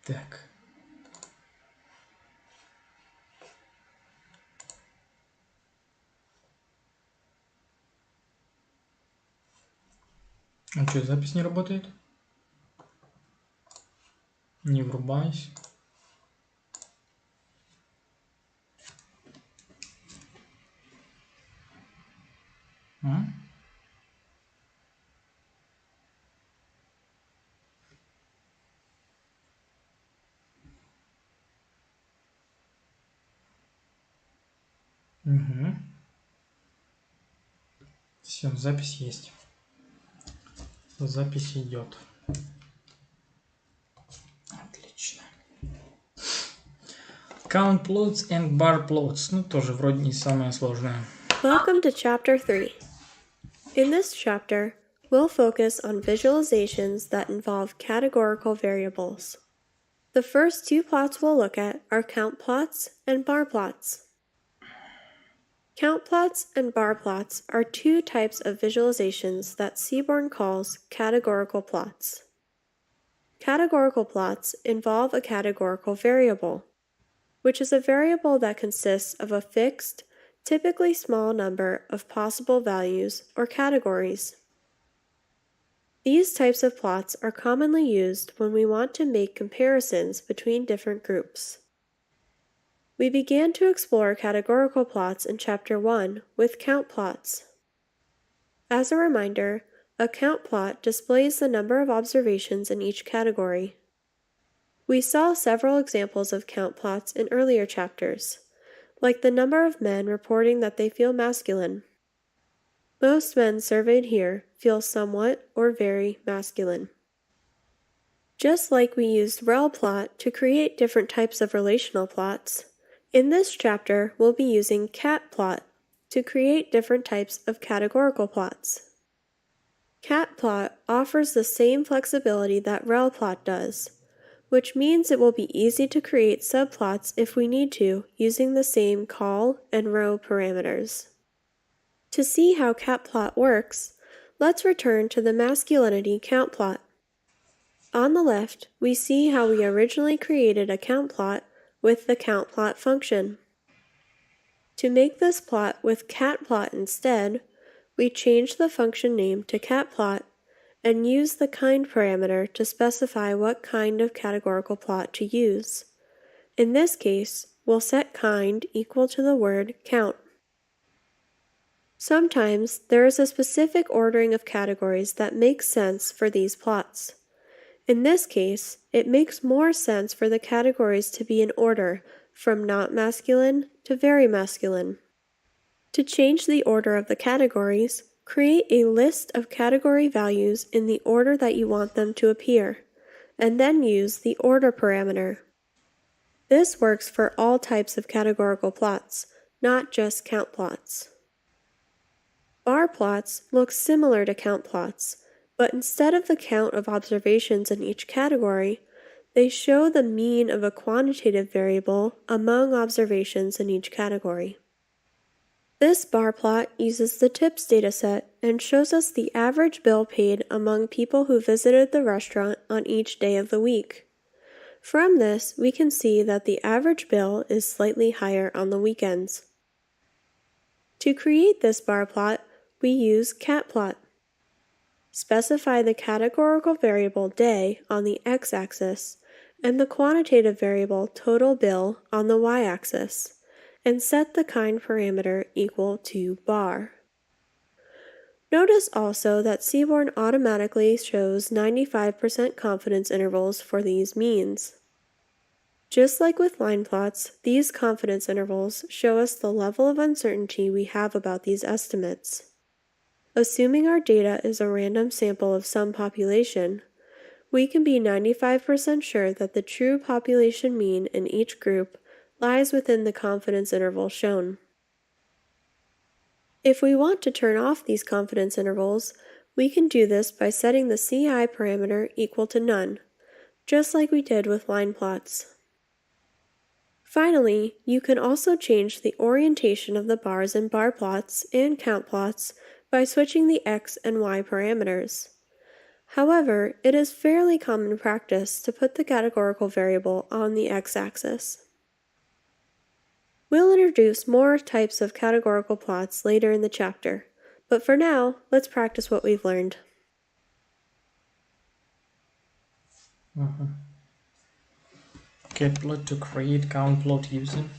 Так. А что, запись не работает? Не врубайся. А? Угу. Все, запись есть. Запись идет. Отлично. Count plots and bar plots. Ну, тоже вроде не самое сложное. Welcome to Chapter 3. In this chapter, we'll focus on visualizations that involve categorical variables. The first two plots we'll look at are count plots and bar plots. Count plots and bar plots are two types of visualizations that Seaborn calls categorical plots. Categorical plots involve a categorical variable, which is a variable that consists of a fixed, typically small number of possible values or categories. These types of plots are commonly used when we want to make comparisons between different groups. We began to explore categorical plots in Chapter 1 with count plots. As a reminder, a count plot displays the number of observations in each category. We saw several examples of count plots in earlier chapters, like the number of men reporting that they feel masculine. Most men surveyed here feel somewhat or very masculine. Just like we used rel plot to create different types of relational plots, in this chapter we'll be using cat plot to create different types of categorical plots. Cat plot offers the same flexibility that rel plot does, which means it will be easy to create subplots if we need to using the same col and row parameters. To see how cat plot works, let's return to the masculinity count plot. On the left, we see how we originally created a count plot with the count plot function. To make this plot with cat plot instead, we change the function name to cat plot and use the kind parameter to specify what kind of categorical plot to use. In this case, we'll set kind equal to the word count. Sometimes there is a specific ordering of categories that makes sense for these plots. In this case, it makes more sense for the categories to be in order from not masculine to very masculine. To change the order of the categories, create a list of category values in the order that you want them to appear, and then use the order parameter. This works for all types of categorical plots, not just count plots. Bar plots look similar to count plots, but instead of the count of observations in each category, they show the mean of a quantitative variable among observations in each category. This bar plot uses the tips dataset and shows us the average bill paid among people who visited the restaurant on each day of the week. From this, we can see that the average bill is slightly higher on the weekends. To create this bar plot, we use cat plot. Specify the categorical variable day on the x-axis and the quantitative variable total bill on the y-axis, and set the kind parameter equal to bar. Notice also that Seaborn automatically shows 95% confidence intervals for these means. Just like with line plots, these confidence intervals show us the level of uncertainty we have about these estimates. Assuming our data is a random sample of some population, we can be 95% sure that the true population mean in each group lies within the confidence interval shown. If we want to turn off these confidence intervals, we can do this by setting the CI parameter equal to none, just like we did with line plots. Finally, you can also change the orientation of the bars in bar plots and count plots by switching the x and y parameters. However, it is fairly common practice to put the categorical variable on the x-axis. We'll introduce more types of categorical plots later in the chapter, but for now, let's practice what we've learned. Cat plot to create count plot using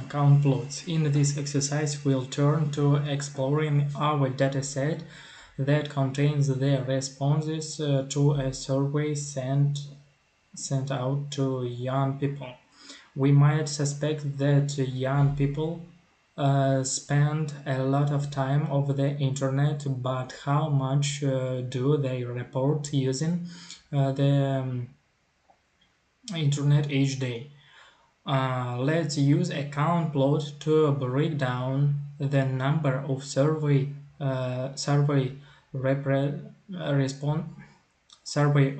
count plots. In this exercise, we'll turn to exploring our dataset that contains the responses to a survey sent out to young people. We might suspect that young people spend a lot of time over the internet, but how much do they report using the internet each day? Let's use a count plot to break down the number of survey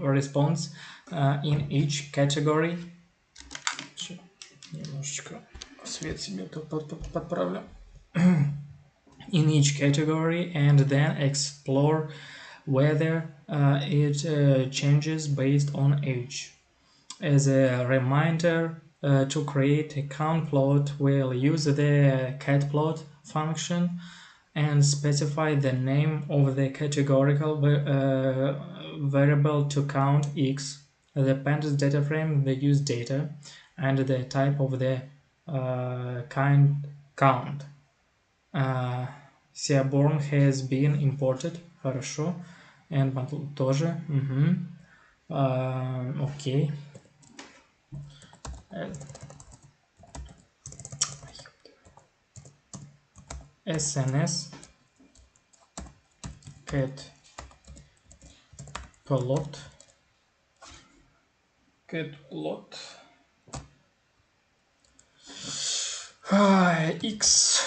response in each category. Немножечко свет себе тут подправлю. In each category, and then explore whether it changes based on age. As a reminder, to create a count plot, we'll use the catplot function and specify the name of the categorical variable to count x, the pandas data frame, the use data, and the type of the kind count. Seaborn has been imported. Хорошо. And bundle тоже. Окей. SNS cat plot x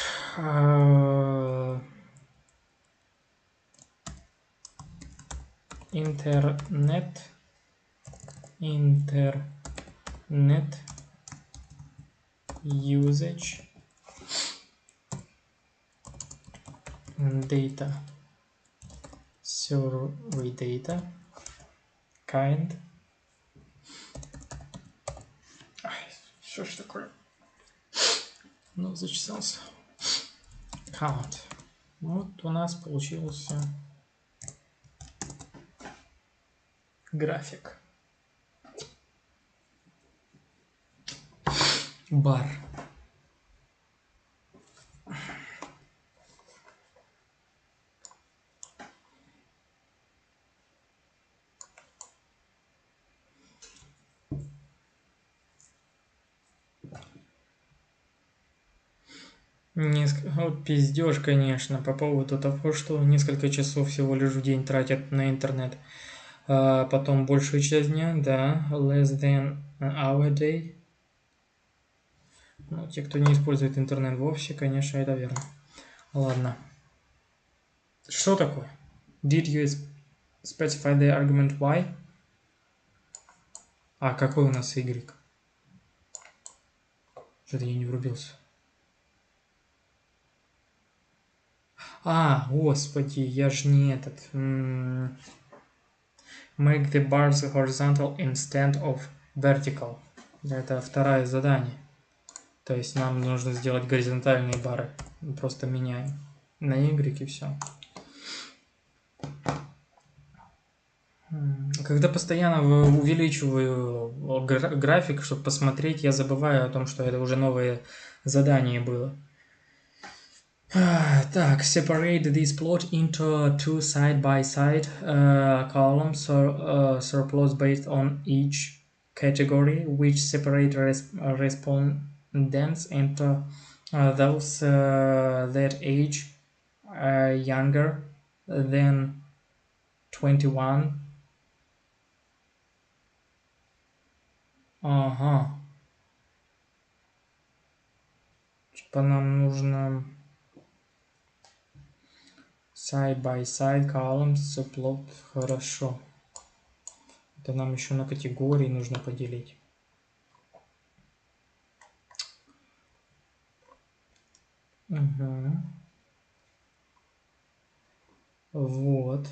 internet usage data, survey data, kind. Что ж такое? Ну, зачесался. Count. Вот у нас получился график. Бар. Вот пиздеж, конечно, по поводу того, что несколько часов всего лишь в день тратят на интернет. Потом большую часть дня, да, less than an hour a day. Ну, те, кто не использует интернет вовсе, конечно, это верно. Ладно. Что такое? Did you specify the argument y? А какой у нас y? Что-то я не врубился. Господи, я ж не этот. Make the bars horizontal instead of vertical. Это второе задание. То есть нам нужно сделать горизонтальные бары. Просто меняем на y и все. Когда постоянно увеличиваю график, чтобы посмотреть, я забываю о том, что это уже новое задание было. Так, separate this plot into two side-by-side columns or subplots based on each category, which separate respondents into those that age younger than 21. Ага. Типа нам нужно side-by-side columns, subplot. Хорошо. Это нам еще на категории нужно поделить. Угу. Вот.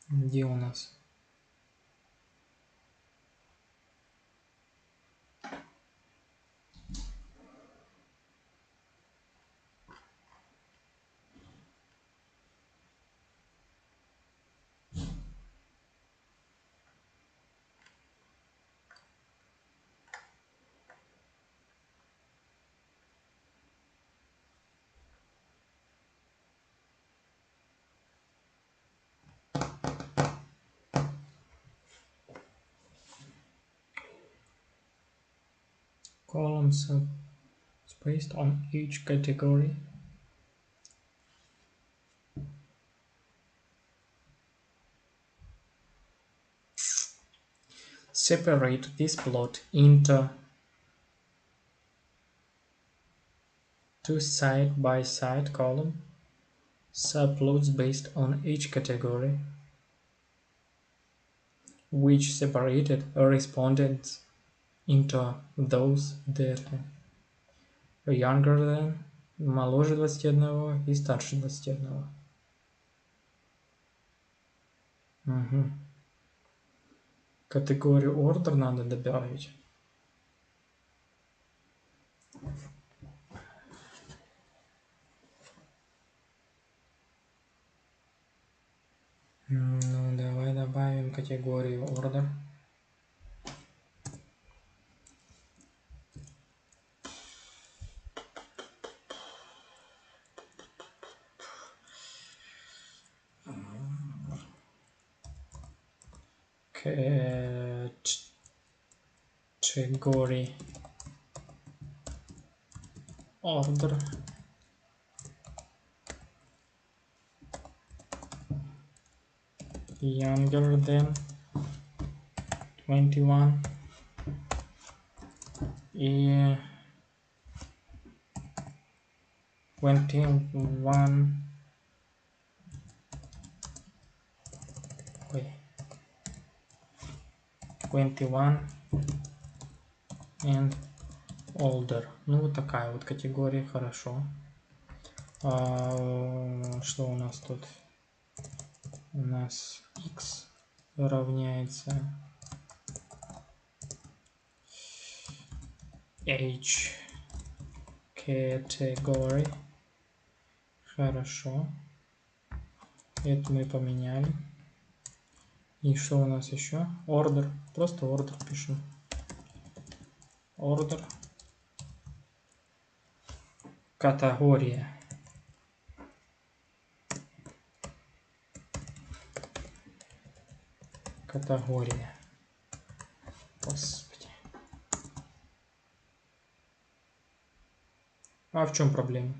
Где у нас? Columns based on each category. Separate this plot into two side-by-side column subplots based on each category, which separated respondents into those that are younger than, моложе 21 и старше 21. Угу. Категорию order надо добавить. Ну, давай добавим категорию order. Category order younger than 21 и 21 21 and older. Ну, вот такая вот категория, хорошо. Что у нас тут? У нас x равняется age category. Хорошо. Это мы поменяли. И что у нас еще? Order. Просто order пишем. Order. Категория. Категория. Господи. А в чем проблема?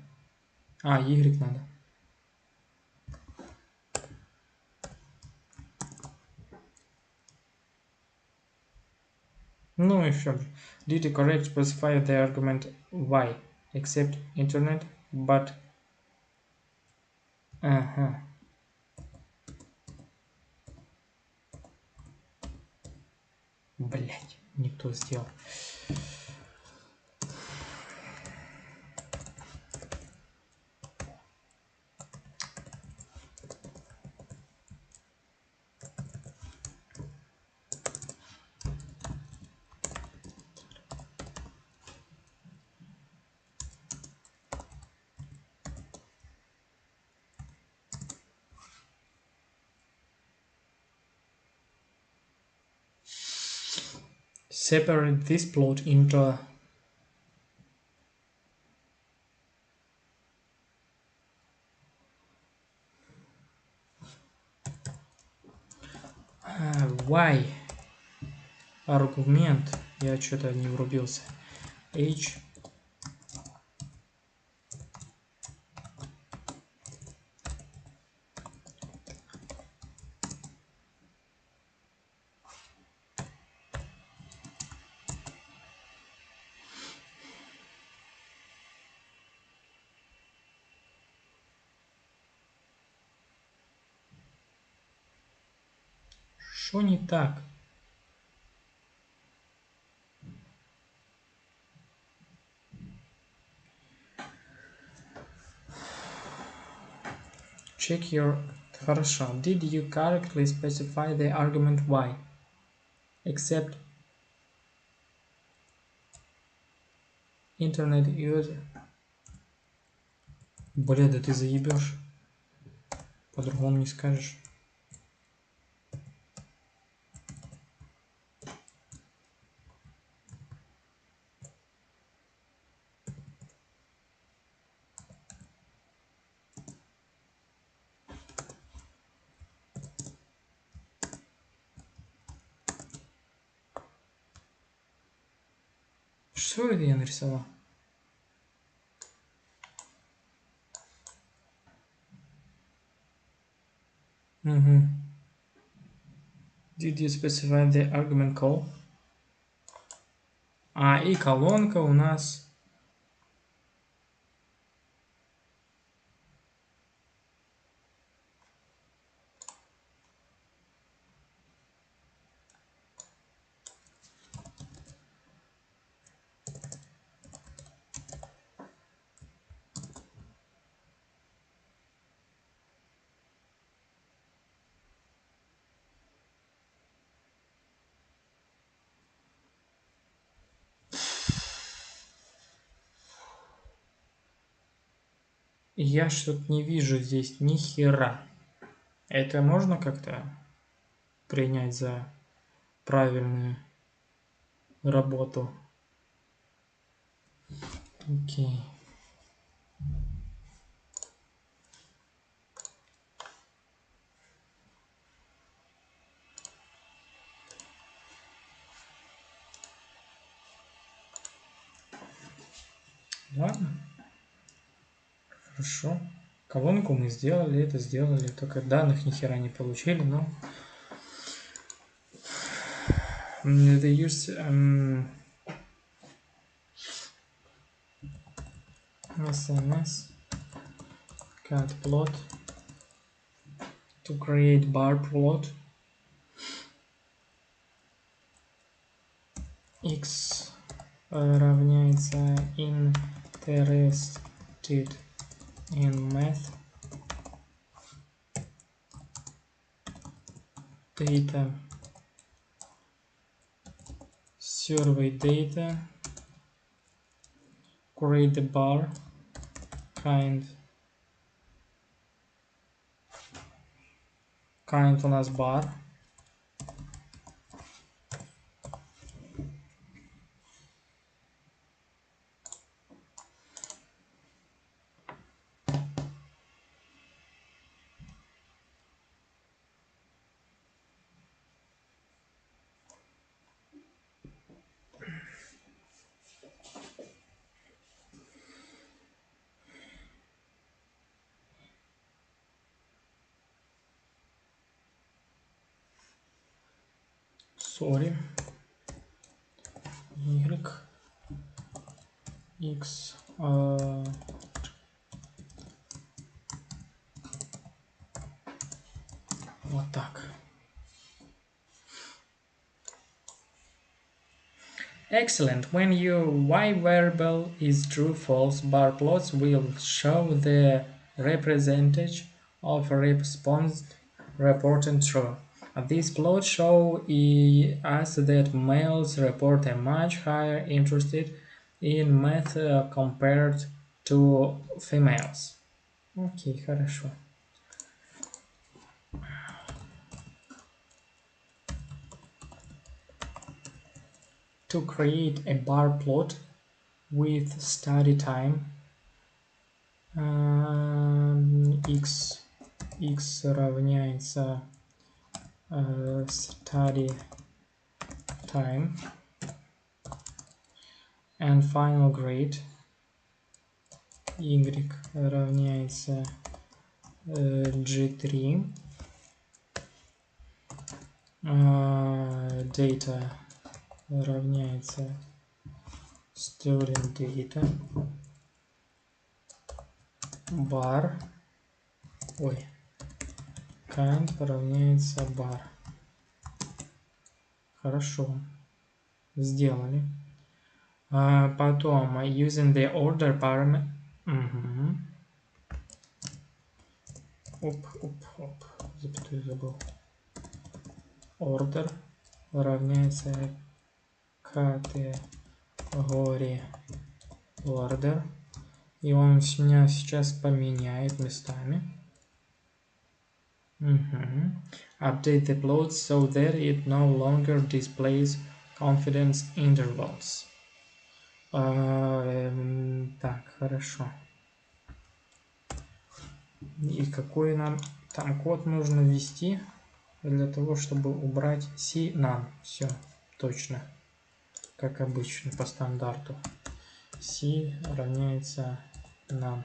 Y надо. Ну и все. Did you correct specify the argument y, except internet, but... Ага. Блять, не то сделал. Separate this plot into y аргумент. Я что-то не врубился. H Что не так? Check your Хорошо. Did you correctly specify the argument y? Except internet user. Бля, да ты заебешь. По-другому не скажешь. Что это я нарисовал? Угу. Did you specify the argument call? А, и колонка у нас... Я что-то не вижу здесь ни хера. Это можно как-то принять за правильную работу? Окей. Ладно. Хорошо. Колонку мы сделали, это сделали. Только данных ни хера не получили, но... The use SNS cat plot to create bar plot x равняется interested in math data survey data create the bar kind у нас bar sorry y x вот так. Excellent. When your y variable is true-false, bar plots will show the representation of a response reported true. These plots show us that males report a much higher interest in math compared to females. Окей, хорошо. To create a bar plot with study time x равняется study time and final grade y равняется g3 data равняется student data bar kind равняется bar. Хорошо, сделали. Потом using the order parameter запятую забыл. Order равняется category order. И он меня сейчас поменяет местами. Update the plot so that it no longer displays confidence intervals. Так, хорошо. И какой нам там код нужно ввести для того, чтобы убрать C-none? Все, точно. Как обычно, по стандарту. C равняется none.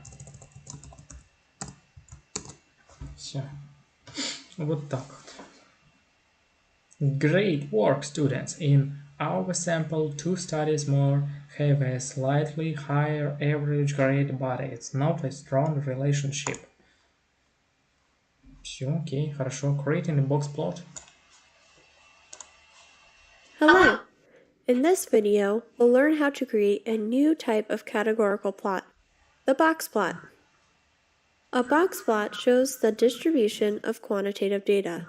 Все. Вот так вот. Great work, students. In our sample, 2 studies more have a slightly higher average grade, but it's not a strong relationship. Все, окей, хорошо. Creating a box plot. Hello! In this video, we'll learn how to create a new type of categorical plot, the box plot. A box plot shows the distribution of quantitative data.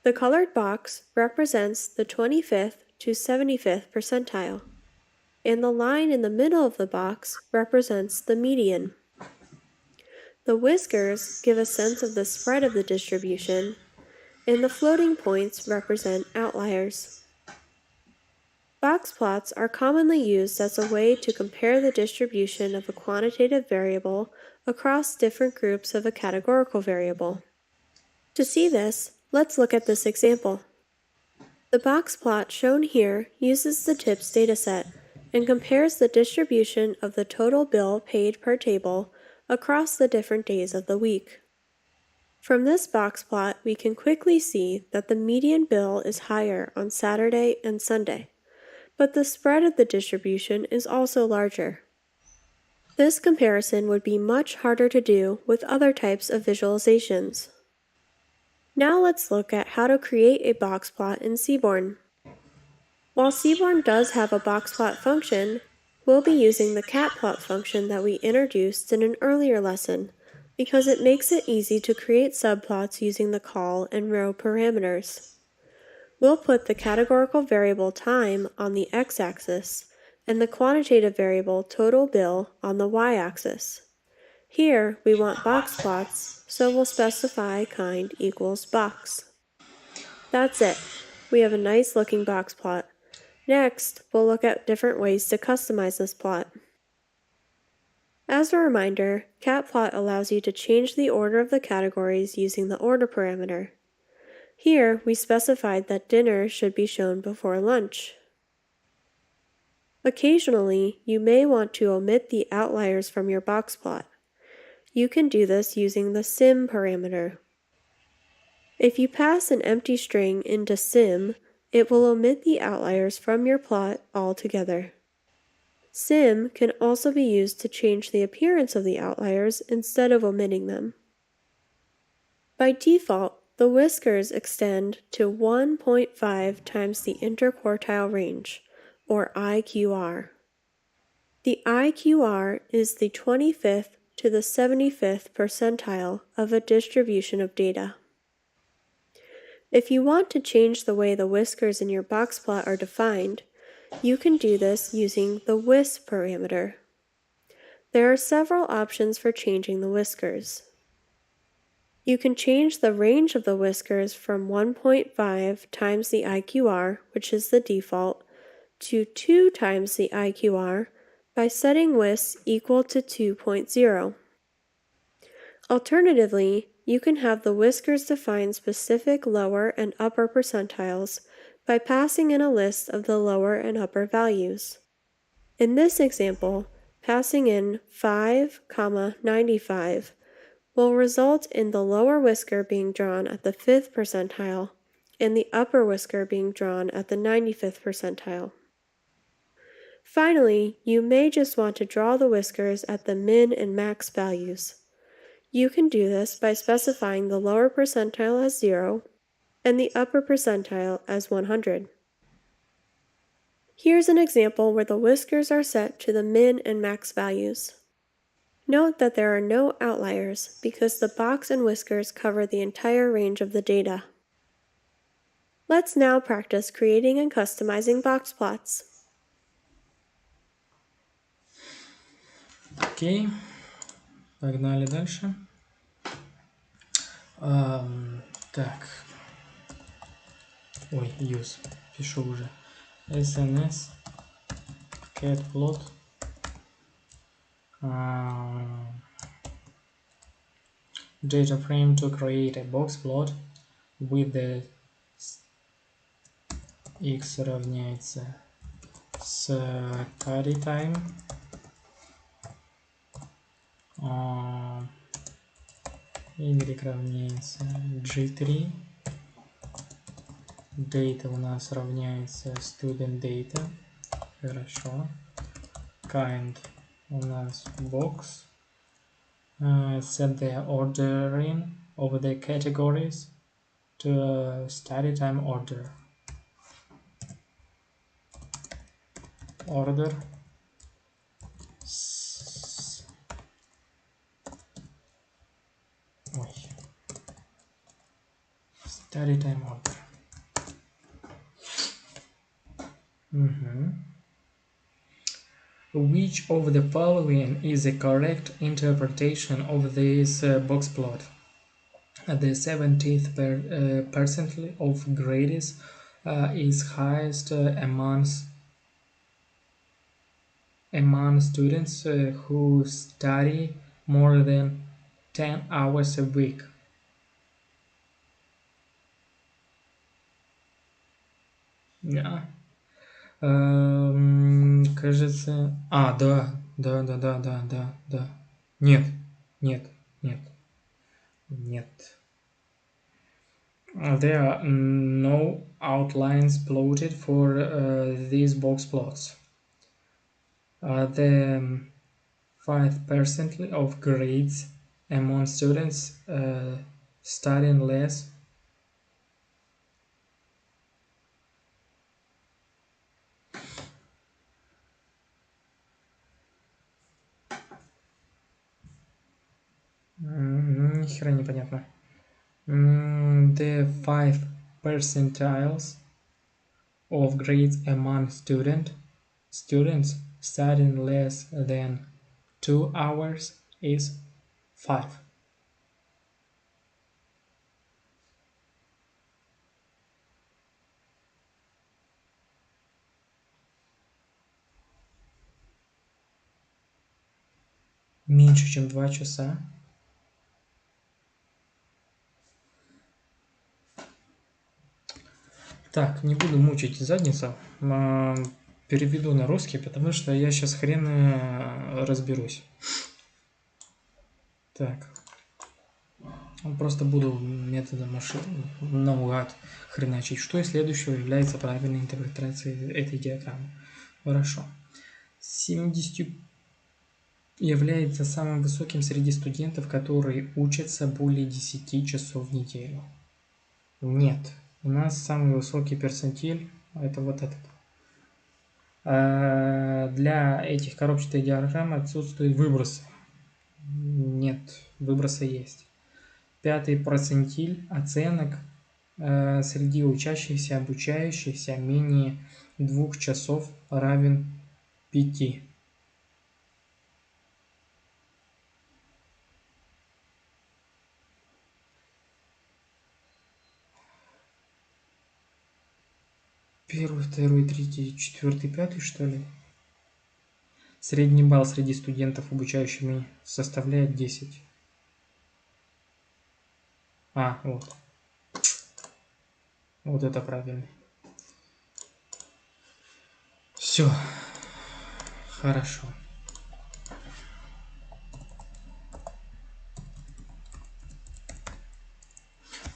The colored box represents the 25th to 75th percentile, and the line in the middle of the box represents the median. The whiskers give a sense of the spread of the distribution, and the floating points represent outliers. Box plots are commonly used as a way to compare the distribution of a quantitative variable across different groups of a categorical variable. To see this, let's look at this example. The box plot shown here uses the TIPS dataset and compares the distribution of the total bill paid per table across the different days of the week. From this box plot, we can quickly see that the median bill is higher on Saturday and Sunday, but the spread of the distribution is also larger. This comparison would be much harder to do with other types of visualizations. Now let's look at how to create a box plot in Seaborn. While Seaborn does have a box plot function, we'll be using the catplot function that we introduced in an earlier lesson because it makes it easy to create subplots using the call and row parameters. We'll put the categorical variable time on the x-axis and the quantitative variable total bill on the y-axis. Here we want box plots, so we'll specify kind equals box. That's it. We have a nice looking box plot. Next, we'll look at different ways to customize this plot. As a reminder, catplot allows you to change the order of the categories using the order parameter. Here, we specified that dinner should be shown before lunch. Occasionally, you may want to omit the outliers from your box plot. You can do this using the sim parameter. If you pass an empty string into sim, it will omit the outliers from your plot altogether. Sim can also be used to change the appearance of the outliers instead of omitting them. By default, the whiskers extend to 1.5 times the interquartile range, or IQR. The IQR is the 25th to the 75th percentile of a distribution of data. If you want to change the way the whiskers in your box plot are defined, you can do this using the whisk parameter. There are several options for changing the whiskers. You can change the range of the whiskers from 1.5 times the IQR, which is the default, to 2 times the IQR by setting whisk equal to 2.0. Alternatively, you can have the whiskers define specific lower and upper percentiles by passing in a list of the lower and upper values. In this example, passing in 5,95 will result in the lower whisker being drawn at the 5th percentile and the upper whisker being drawn at the 95th percentile. Finally, you may just want to draw the whiskers at the min and max values. You can do this by specifying the lower percentile as 0 and the upper percentile as 100. Here's an example where the whiskers are set to the min and max values. Note that there are no outliers because the box and whiskers cover the entire range of the data. Let's now practice creating and customizing box plots. Окей, погнали дальше. Так. Ой, use. Пишу уже. SNS catplot. Data frame to create a box plot with the x равняется study time y равняется g3, data у нас равняется student data, хорошо, kind у нас box, set the ordering of the categories to study time order, study time order. Which of the following is the correct interpretation of this box plot? The 70th percentile of grades is highest among students who study more than 10 hours a week. Yeah. Кажется... да. Нет. There are no outlines plotted for these box plots. The 5% of grades among students studying less ни хера непонятно. The 5 percentiles of grades among students studying less than 2 hours is 5. Меньше, чем 2 часа. Так, не буду мучить задницу. Переведу на русский, потому что я сейчас хрен разберусь. Так. Просто буду методом наугад хреначить. Что из следующего является правильной интерпретацией этой диаграммы? Хорошо. 70 является самым высоким среди студентов, которые учатся более 10 часов в неделю. Нет. У нас самый высокий перцентиль – это вот этот. Для этих коробчатой диаграммы отсутствуют выбросы. Нет, выбросы есть. 5-й процентиль оценок среди учащихся, обучающихся менее 2 часов равен 5. Первый, второй, третий, четвертый, пятый, что ли? Средний балл среди студентов, обучающими, составляет 10. Вот. Вот это правильно. Все. Хорошо.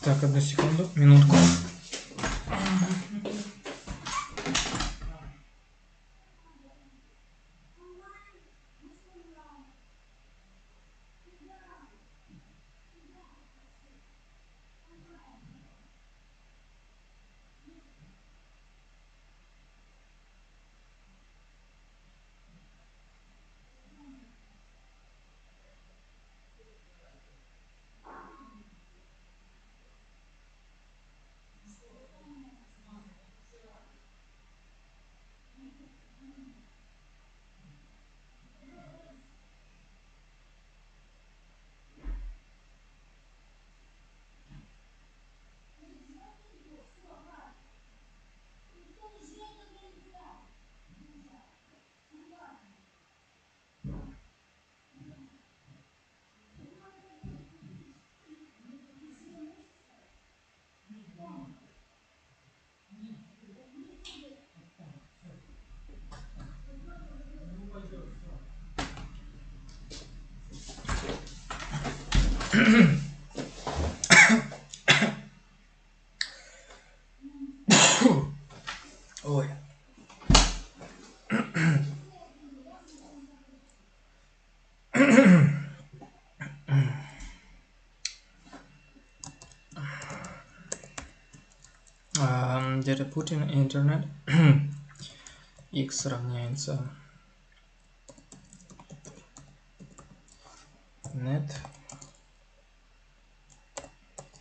Так, одну секунду, минутку. Ой. Data put in internet. X равняется net.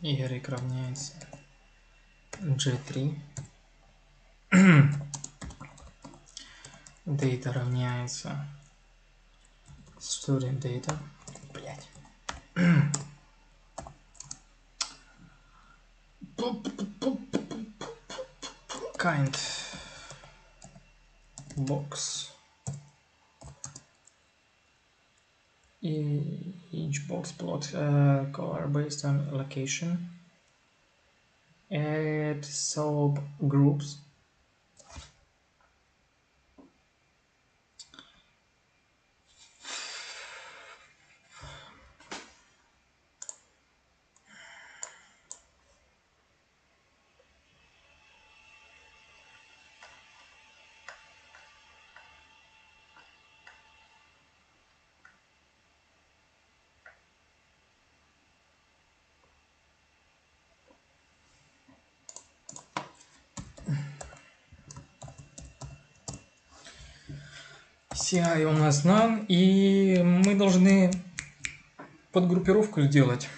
Y равняется G3. Data равняется student data. Блять. Kind box. Each box plot color based on location. Add subgroups. CI у нас none, и мы должны подгруппировку сделать.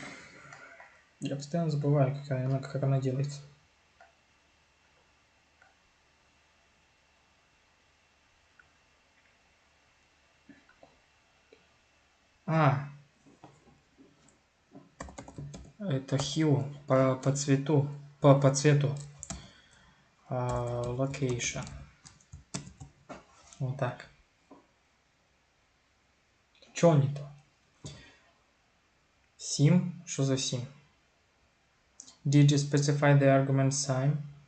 Я постоянно забываю, как она делается. Это hue по цвету, по цвету. Location. Вот так. Чё не то? Sim. Что за sim? Did you specify the argument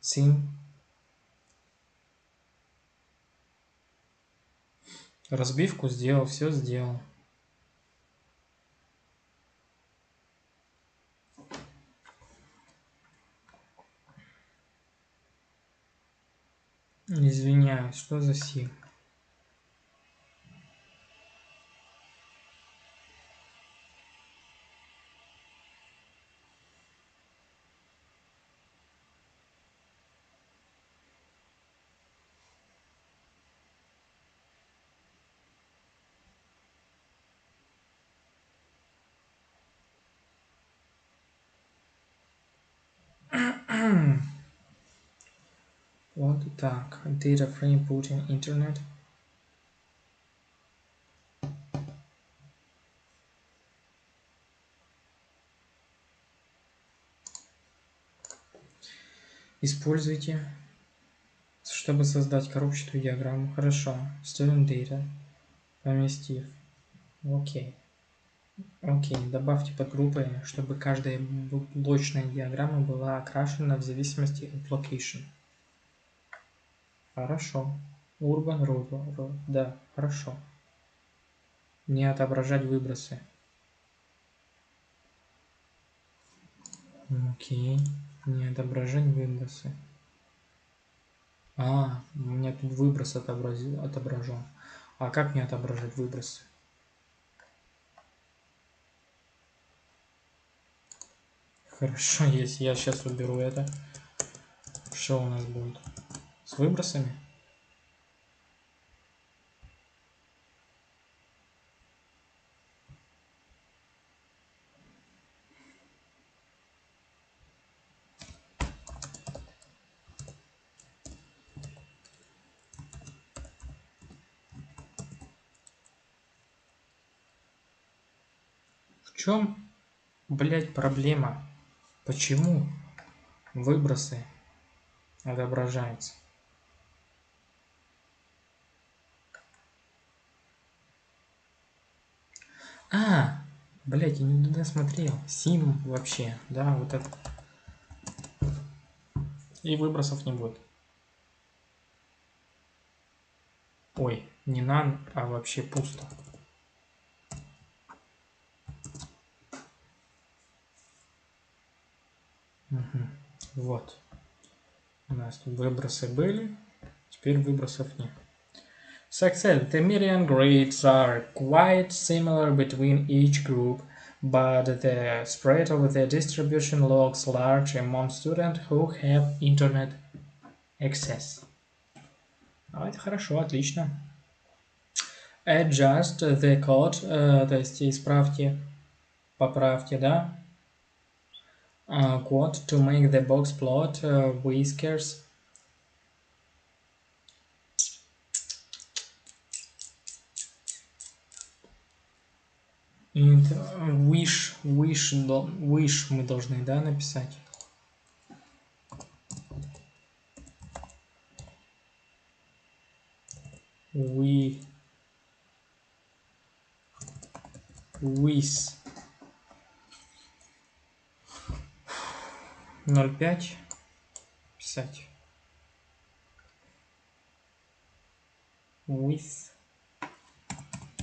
sim? Разбивку сделал, все сделал. Извиняюсь, что за sim? Вот так. Data frame put in internet. Используйте, чтобы создать коробчатую диаграмму. Хорошо. Student data. Поместив. Окей. Окей. Добавьте подгруппы, чтобы каждая блочная диаграмма была окрашена в зависимости от location. Хорошо. Urban, rural. Да, хорошо. Не отображать выбросы. Окей. Не отображать выбросы. У меня тут выброс отображен. А как мне отображать выбросы? Хорошо, если я сейчас уберу это, что у нас будет? С выбросами? В чем, блять, проблема? Почему выбросы отображаются? Блять, я не туда смотрел. Сим вообще, да, вот это. И выбросов не будет. Ой, не none, а вообще пусто. Вот. У нас тут выбросы были, теперь выбросов нет. Success. The median grades are quite similar between each group, but the spread of the distribution looks large among students who have internet access. Это хорошо, отлично. Adjust the code, то есть исправьте, поправьте, да? Code to make the box plot whiskers. Wish мы должны, да, написать. With 0,5 писать. With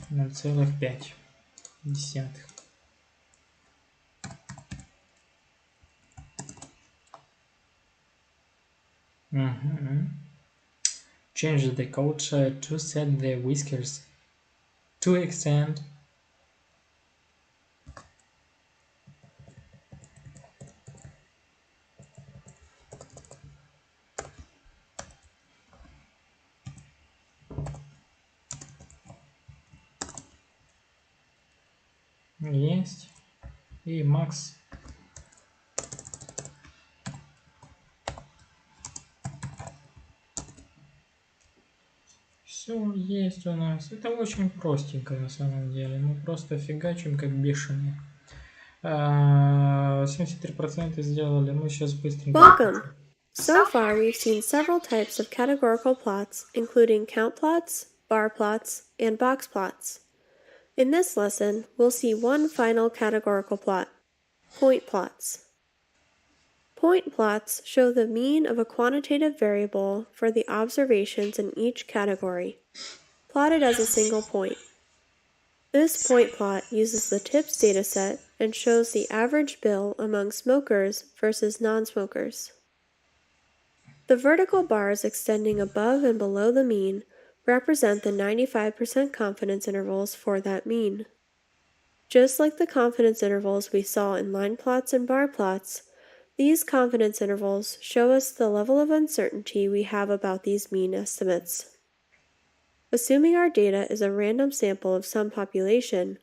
0,5. Change the code to set the whiskers to extend есть и max. Все есть у нас. Это очень простенько на самом деле. Мы просто фигачим как бешеные. 73% сделали. Мы сейчас быстренько. Welcome! So far, we've seen several types of categorical plots, including count plots, bar plots, and box plots. In this lesson, we'll see one final categorical plot, point plots. Point plots show the mean of a quantitative variable for the observations in each category, plotted as a single point. This point plot uses the TIPS dataset and shows the average bill among smokers versus non-smokers. The vertical bars extending above and below the mean represent the 95% confidence intervals for that mean. Just like the confidence intervals we saw in line plots and bar plots, these confidence intervals show us the level of uncertainty we have about these mean estimates. Assuming our data is a random sample of some population,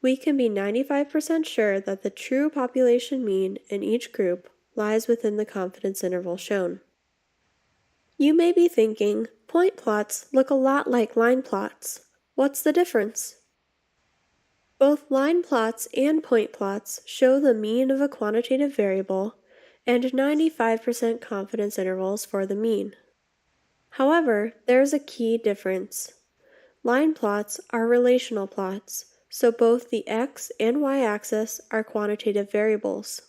we can be 95% sure that the true population mean in each group lies within the confidence interval shown. You may be thinking, point plots look a lot like line plots. What's the difference? Both line plots and point plots show the mean of a quantitative variable and 95% confidence intervals for the mean. However, there's a key difference. Line plots are relational plots, so both the x and y-axis are quantitative variables.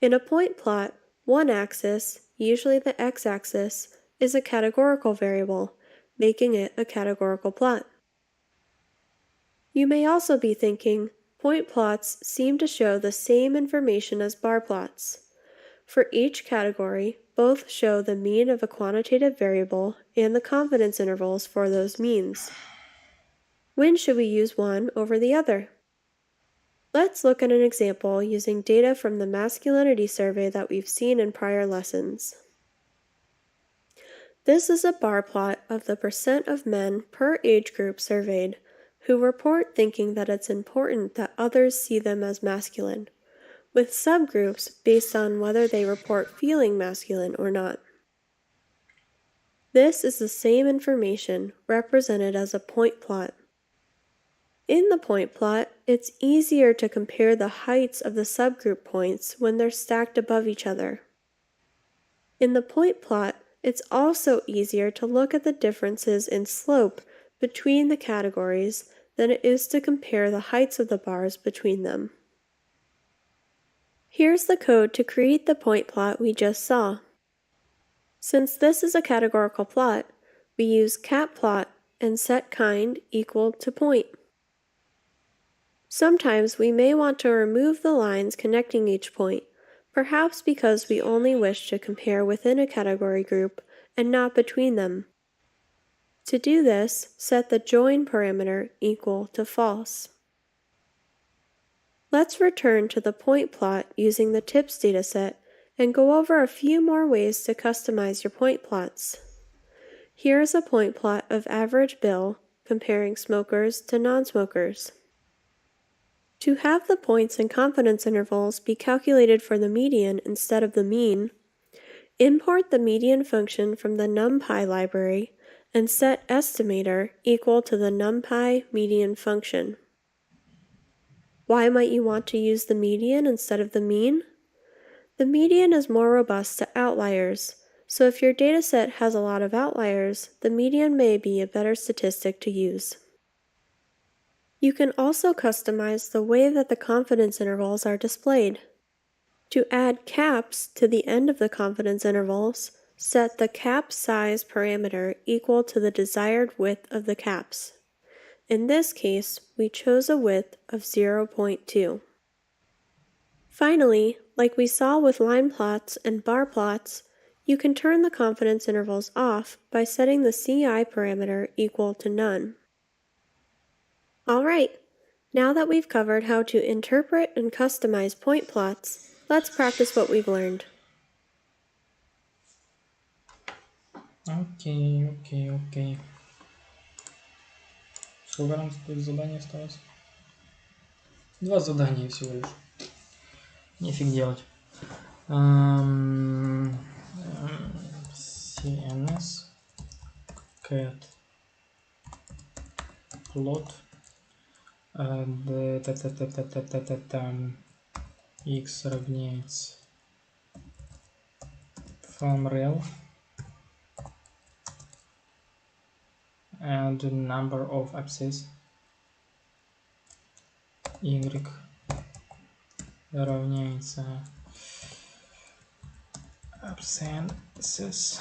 In a point plot, one axis, usually the x-axis, is a categorical variable, making it a categorical plot. You may also be thinking, point plots seem to show the same information as bar plots. For each category, both show the mean of a quantitative variable and the confidence intervals for those means. When should we use one over the other? Let's look at an example using data from the masculinity survey that we've seen in prior lessons. This is a bar plot of the percent of men per age group surveyed who report thinking that it's important that others see them as masculine, with subgroups based on whether they report feeling masculine or not. This is the same information represented as a point plot. In the point plot, it's easier to compare the heights of the subgroup points when they're stacked above each other. In the point plot, it's also easier to look at the differences in slope between the categories than it is to compare the heights of the bars between them. Here's the code to create the point plot we just saw. Since this is a categorical plot, we use cat plot and set kind equal to point. Sometimes we may want to remove the lines connecting each point, perhaps because we only wish to compare within a category group and not between them. To do this, set the join parameter equal to false. Let's return to the point plot using the tips dataset and go over a few more ways to customize your point plots. Here is a point plot of average bill comparing smokers to non-smokers. To have the points and confidence intervals be calculated for the median instead of the mean, import the median function from the NumPy library and set estimator equal to the NumPy median function. Why might you want to use the median instead of the mean? The median is more robust to outliers, so if your dataset has a lot of outliers, the median may be a better statistic to use. You can also customize the way that the confidence intervals are displayed. To add caps to the end of the confidence intervals, set the cap size parameter equal to the desired width of the caps. In this case, we chose a width of 0.2. Finally, like we saw with line plots and bar plots, you can turn the confidence intervals off by setting the CI parameter equal to none. Alright, now that we've covered how to interpret and customize point plots, let's practice what we've learned. Окей. Сколько нам тут заданий осталось? 2 задания всего лишь. Нефиг делать. CNS cat plot x равняется FAMREL and number of abscess y равняется abscences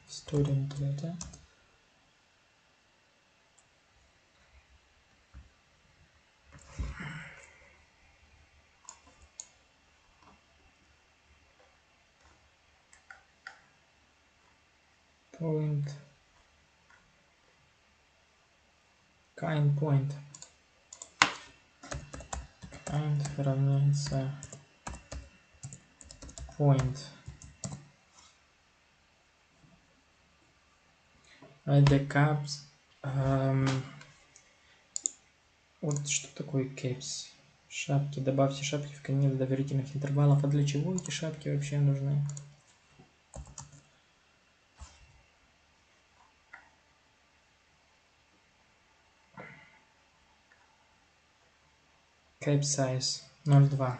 student data point kind point равняется point. The caps. Вот что такое caps? Шапки. Добавьте шапки в конец доверительных интервалов. А для чего эти шапки вообще нужны? Cap size 0,2.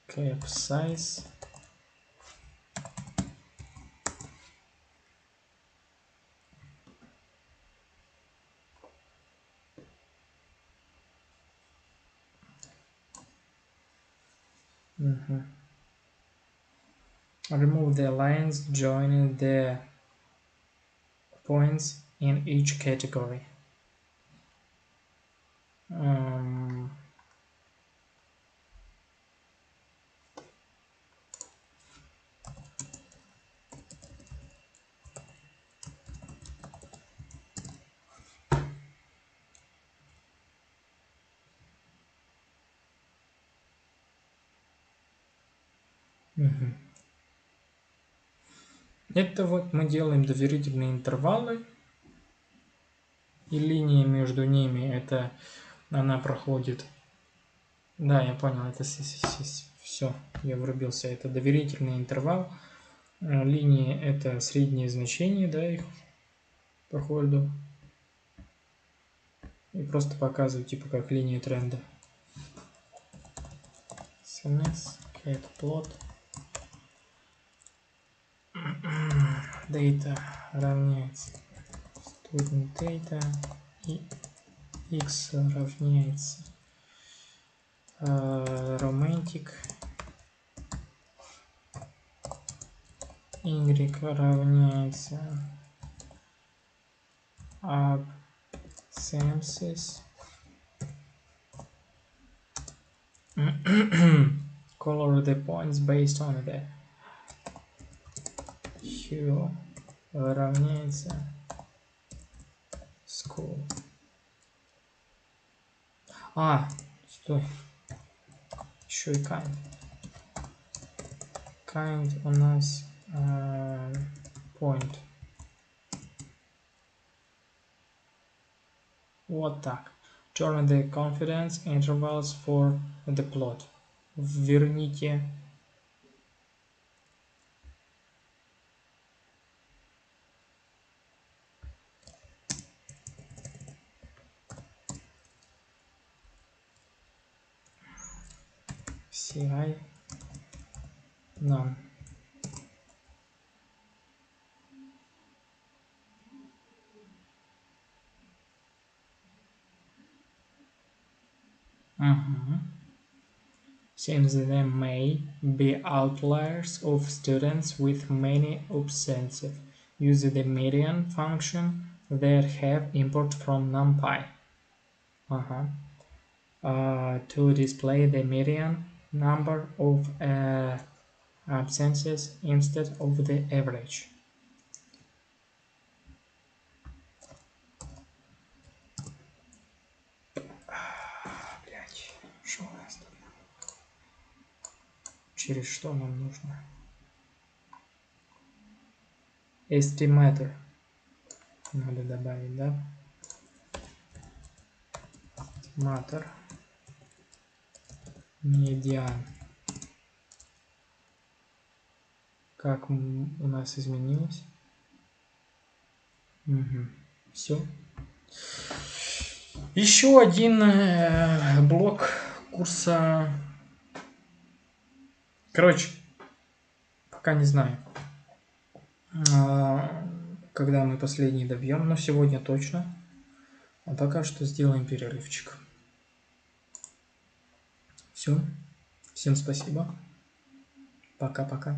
Cap size Remove the lines joining the points in each category. Это вот мы делаем доверительные интервалы, и линия между ними, это она проходит. Да, я понял, это все, я врубился. Это доверительный интервал. Линии это средние значения, да, их по ходу. И просто показываю, типа, как линия тренда. CNS, cat plot. Data равняется student data и x равняется romantic, y равняется absences. Color the points based on the hue равняется school. Стой. Еще и kind. Kind у нас point. Вот так. Turn the confidence intervals for the plot. Верните CI none. Since there may be outliers of students with many absences, use the median function that have import from NumPy to display the median number of absences instead of the average. Что у нас тут? Через что нам нужно? Estimator надо добавить, да? Estimator median. Как у нас изменилось? Все. Еще один блок курса. Короче, пока не знаю, когда мы последний добьем, но сегодня точно. А пока что сделаем перерывчик. Все. Всем спасибо. Пока-пока.